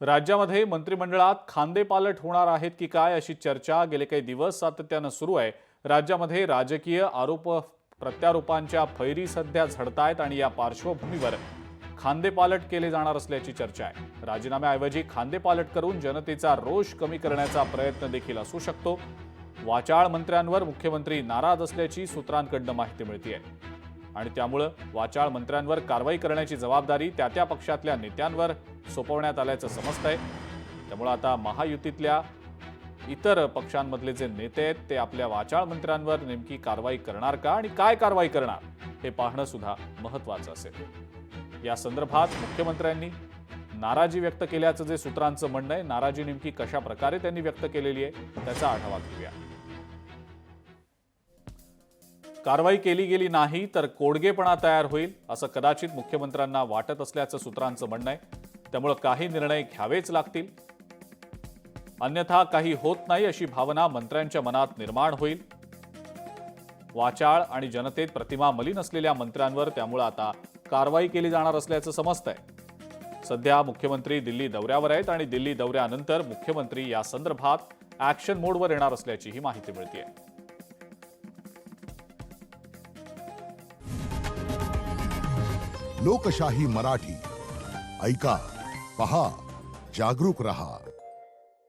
राज्यामध्ये मंत्रिमंडळात खांदेपालट होणार आहेत की काय अशी चर्चा गेले काही दिवस सातत्यानं सुरू आहे। राज्यामध्ये राजकीय आरोप प्रत्यारोपांच्या फैरी सध्या झडतायत आणि या पार्श्वभूमीवर खांदेपालट केले जाणार असल्याची चर्चा आहे। राजीनाम्याऐवजी खांदेपालट करून जनतेचा रोष कमी करण्याचा प्रयत्न देखील असू शकतो। वाचाळ मंत्र्यांवर मुख्यमंत्री नाराज असल्याची सूत्रांकडून माहिती मिळते आणि त्यामुळे वाचाळ मंत्र्यांवर कारवाई करण्याची जबाबदारी त्या पक्षातल्या नेत्यांवर सोपवण्यात आल्याचं समजतंय। त्यामुळे आता महायुतीतल्या इतर पक्षांमधले जे नेते आहेत ते आपल्या वाचाळ मंत्र्यांवर नेमकी कारवाई करणार का आणि काय कारवाई करणार हे पाहणं सुद्धा महत्त्वाचं असेल। या संदर्भात मुख्यमंत्र्यांनी नाराजी व्यक्त केल्याचं जे सूत्रांचं म्हणणं आहे, नाराजी नेमकी कशा प्रकारे त्यांनी व्यक्त केलेली आहे त्याचा आढावा घेऊया। कारवाई केली गेली नाही तर कोडगेपणा तयार होईल असं कदाचित मुख्यमंत्र्यांना वाटत असल्याचं सूत्रांचं म्हणणं आहे। त्यामुळे काही निर्णय घ्यावेच लागतील, अन्यथा काही होत नाही अशी भावना मंत्र्यांच्या मनात निर्माण होईल। वाचाळ आणि जनतेत प्रतिमा मलिन असलेल्या मंत्र्यांवर त्यामुळे आता कारवाई केली जाणार असल्याचं समजतंय। सध्या मुख्यमंत्री दिल्ली दौऱ्यावर आहेत आणि दिल्ली दौऱ्यानंतर मुख्यमंत्री या संदर्भात ऍक्शन मोडवर येणार असल्याची ही माहिती मिळतेय। लोकशाही मराठी ऐका, पहा, जागरूक रहा।